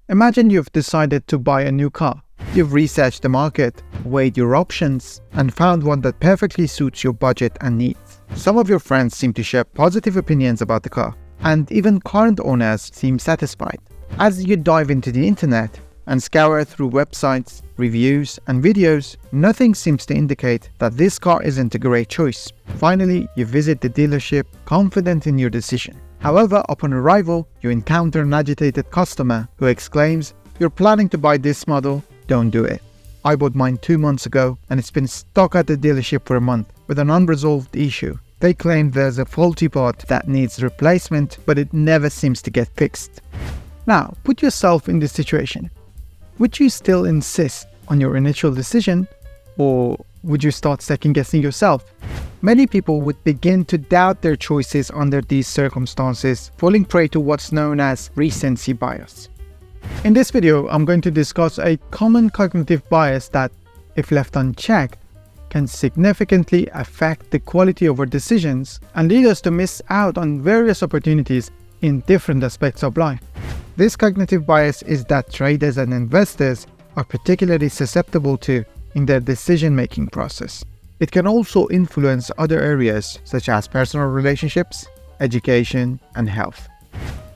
Imagine you've decided to buy a new car. You've researched the market, weighed your options, and found one that perfectly suits your budget and needs. Some of your friends seem to share positive opinions about the car, and even current owners seem satisfied. As you dive into the internet and scour through websites, reviews, and videos, nothing seems to indicate that this car isn't a great choice. Finally, you visit the dealership confident in your decision. However, upon arrival, you encounter an agitated customer who exclaims, "You're planning to buy this model? Don't do it. I bought mine 2 months ago and it's been stuck at the dealership for a month with an unresolved issue. They claim there's a faulty part that needs replacement, but it never seems to get fixed." Now, put yourself in this situation. Would you still insist on your initial decision, or would you start second-guessing yourself? Many people would begin to doubt their choices under these circumstances, falling prey to what's known as recency bias. In this video, I'm going to discuss a common cognitive bias that, if left unchecked, can significantly affect the quality of our decisions and lead us to miss out on various opportunities in different aspects of life. This cognitive bias is that traders and investors are particularly susceptible to in their decision-making process. It can also influence other areas such as personal relationships, education, and health.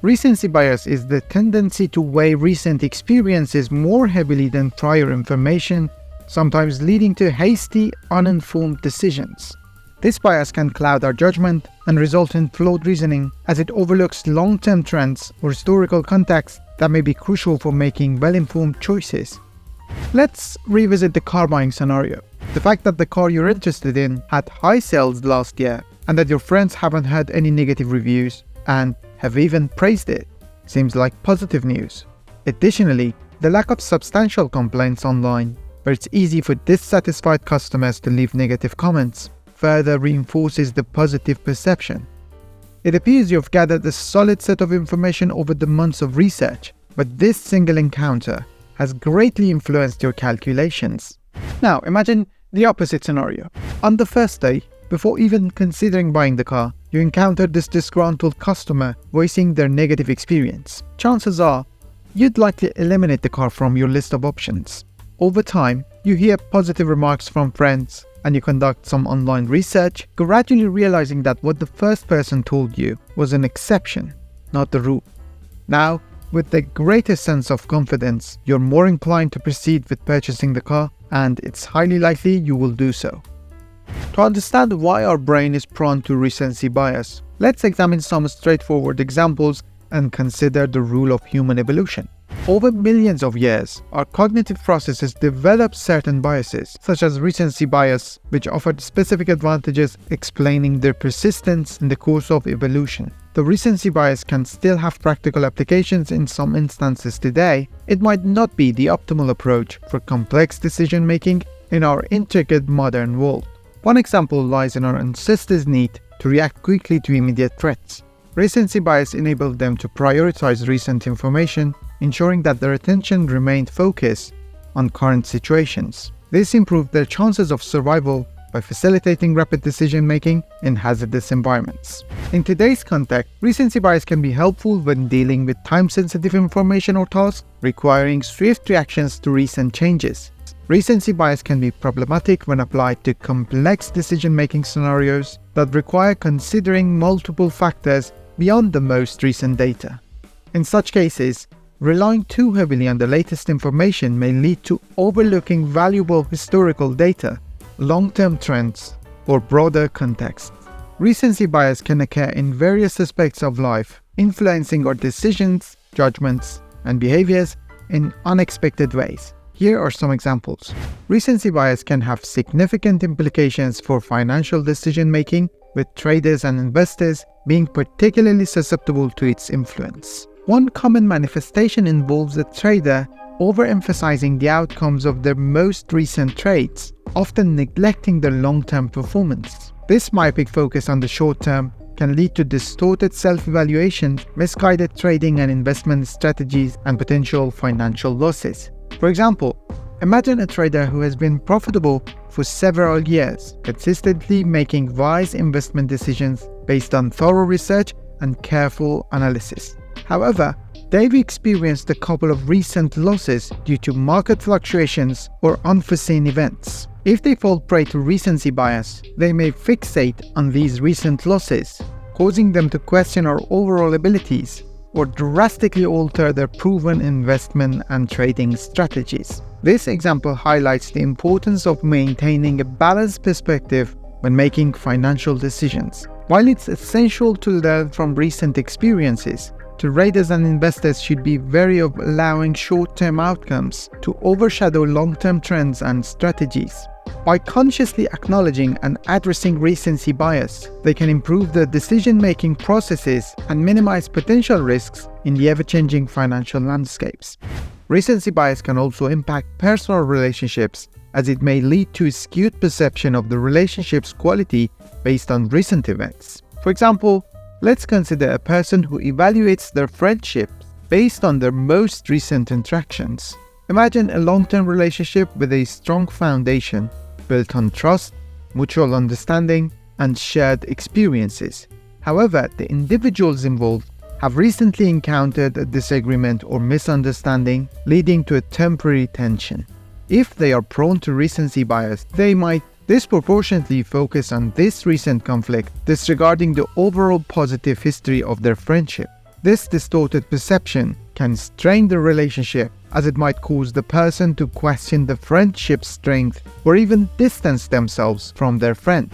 Recency bias is the tendency to weigh recent experiences more heavily than prior information, sometimes leading to hasty, uninformed decisions. This bias can cloud our judgment and result in flawed reasoning, as it overlooks long-term trends or historical context that may be crucial for making well-informed choices. Let's revisit the car buying scenario. The fact that the car you're interested in had high sales last year and that your friends haven't had any negative reviews and have even praised it seems like positive news. Additionally, the lack of substantial complaints online, where it's easy for dissatisfied customers to leave negative comments, further reinforces the positive perception. It appears you've gathered a solid set of information over the months of research, but this single encounter has greatly influenced your calculations. Now, imagine the opposite scenario. On the first day, before even considering buying the car, you encountered this disgruntled customer voicing their negative experience. Chances are, you'd likely eliminate the car from your list of options. Over time, you hear positive remarks from friends, and you conduct some online research, gradually realizing that what the first person told you was an exception, not the rule. Now, with the greatest sense of confidence, you're more inclined to proceed with purchasing the car, and it's highly likely you will do so. To understand why our brain is prone to recency bias, let's examine some straightforward examples and consider the rule of human evolution. Over millions of years, our cognitive processes developed certain biases, such as recency bias, which offered specific advantages explaining their persistence in the course of evolution. The recency bias can still have practical applications in some instances today. It might not be the optimal approach for complex decision-making in our intricate modern world. One example lies in our ancestors' need to react quickly to immediate threats. Recency bias enabled them to prioritize recent information, ensuring that their attention remained focused on current situations. This improved their chances of survival by facilitating rapid decision-making in hazardous environments. In today's context, recency bias can be helpful when dealing with time-sensitive information or tasks requiring swift reactions to recent changes. Recency bias can be problematic when applied to complex decision-making scenarios that require considering multiple factors beyond the most recent data. In such cases, relying too heavily on the latest information may lead to overlooking valuable historical data, long-term trends, or broader context. Recency bias can occur in various aspects of life, influencing our decisions, judgments, and behaviors in unexpected ways. Here are some examples. Recency bias can have significant implications for financial decision-making, with traders and investors being particularly susceptible to its influence. One common manifestation involves a trader overemphasizing the outcomes of their most recent trades, often neglecting their long-term performance. This myopic focus on the short term can lead to distorted self-evaluation, misguided trading and investment strategies, and potential financial losses. For example, imagine a trader who has been profitable for several years, consistently making wise investment decisions based on thorough research and careful analysis. However, they've experienced a couple of recent losses due to market fluctuations or unforeseen events. If they fall prey to recency bias, they may fixate on these recent losses, causing them to question our overall abilities or drastically alter their proven investment and trading strategies. This example highlights the importance of maintaining a balanced perspective when making financial decisions. While it's essential to learn from recent experiences, traders and investors should be wary of allowing short-term outcomes to overshadow long-term trends and strategies. By consciously acknowledging and addressing recency bias, they can improve their decision-making processes and minimize potential risks in the ever-changing financial landscapes. Recency bias can also impact personal relationships, as it may lead to a skewed perception of the relationship's quality based on recent events. For example, let's consider a person who evaluates their friendships based on their most recent interactions. Imagine a long-term relationship with a strong foundation built on trust, mutual understanding, and shared experiences. However, the individuals involved have recently encountered a disagreement or misunderstanding, leading to a temporary tension. If they are prone to recency bias, they might disproportionately focus on this recent conflict, disregarding the overall positive history of their friendship. This distorted perception can strain the relationship, as it might cause the person to question the friendship's strength or even distance themselves from their friend.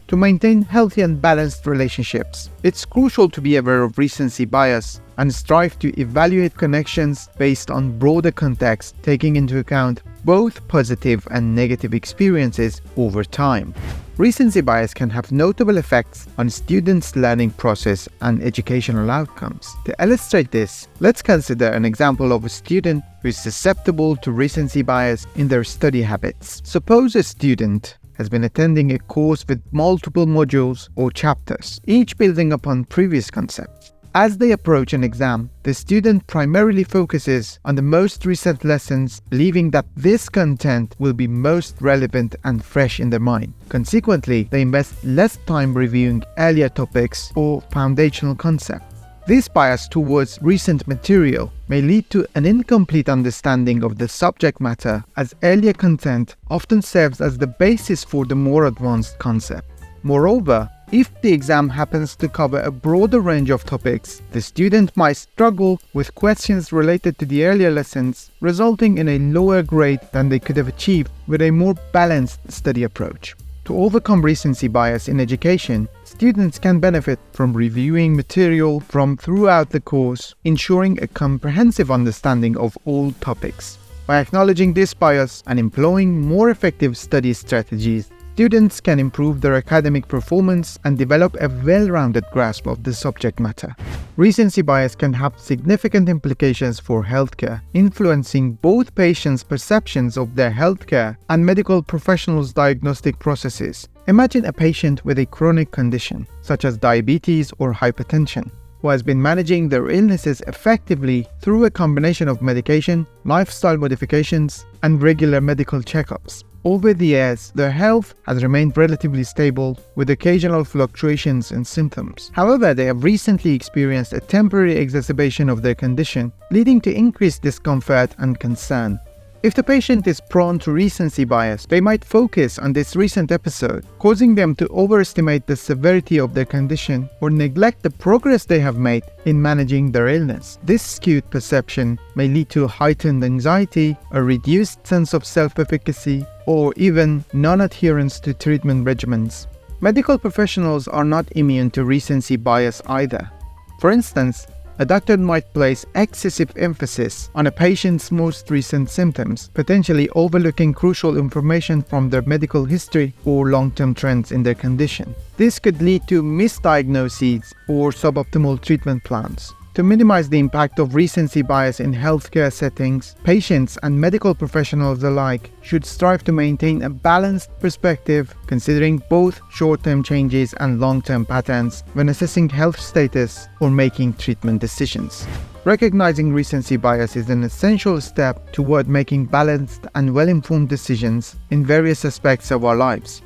To maintain healthy and balanced relationships, it's crucial to be aware of recency bias and strive to evaluate connections based on broader context, taking into account both positive and negative experiences over time. Recency bias can have notable effects on students' learning process and educational outcomes. To illustrate this, let's consider an example of a student who is susceptible to recency bias in their study habits. Suppose a student has been attending a course with multiple modules or chapters, each building upon previous concepts. As they approach an exam, the student primarily focuses on the most recent lessons, believing that this content will be most relevant and fresh in their mind. Consequently, they invest less time reviewing earlier topics or foundational concepts. This bias towards recent material may lead to an incomplete understanding of the subject matter, as earlier content often serves as the basis for the more advanced concept. Moreover, if the exam happens to cover a broader range of topics, the student might struggle with questions related to the earlier lessons, resulting in a lower grade than they could have achieved with a more balanced study approach. To overcome recency bias in education, students can benefit from reviewing material from throughout the course, ensuring a comprehensive understanding of all topics. By acknowledging this bias and employing more effective study strategies, students can improve their academic performance and develop a well-rounded grasp of the subject matter. Recency bias can have significant implications for healthcare, influencing both patients' perceptions of their healthcare and medical professionals' diagnostic processes. Imagine a patient with a chronic condition, such as diabetes or hypertension, who has been managing their illnesses effectively through a combination of medication, lifestyle modifications, and regular medical checkups. Over the years, their health has remained relatively stable, with occasional fluctuations in symptoms. However, they have recently experienced a temporary exacerbation of their condition, leading to increased discomfort and concern. If the patient is prone to recency bias, they might focus on this recent episode, causing them to overestimate the severity of their condition or neglect the progress they have made in managing their illness. This skewed perception may lead to heightened anxiety, a reduced sense of self-efficacy, or even non-adherence to treatment regimens. Medical professionals are not immune to recency bias either. For instance, a doctor might place excessive emphasis on a patient's most recent symptoms, potentially overlooking crucial information from their medical history or long-term trends in their condition. This could lead to misdiagnoses or suboptimal treatment plans. To minimize the impact of recency bias in healthcare settings, patients and medical professionals alike should strive to maintain a balanced perspective, considering both short-term changes and long-term patterns when assessing health status or making treatment decisions. Recognizing recency bias is an essential step toward making balanced and well-informed decisions in various aspects of our lives.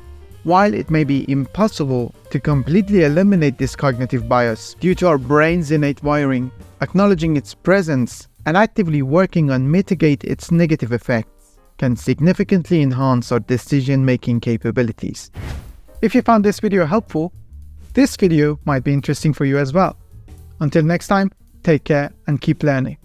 While it may be impossible to completely eliminate this cognitive bias due to our brain's innate wiring, acknowledging its presence and actively working on mitigate its negative effects can significantly enhance our decision-making capabilities. If you found this video helpful, this video might be interesting for you as well. Until next time, take care and keep learning.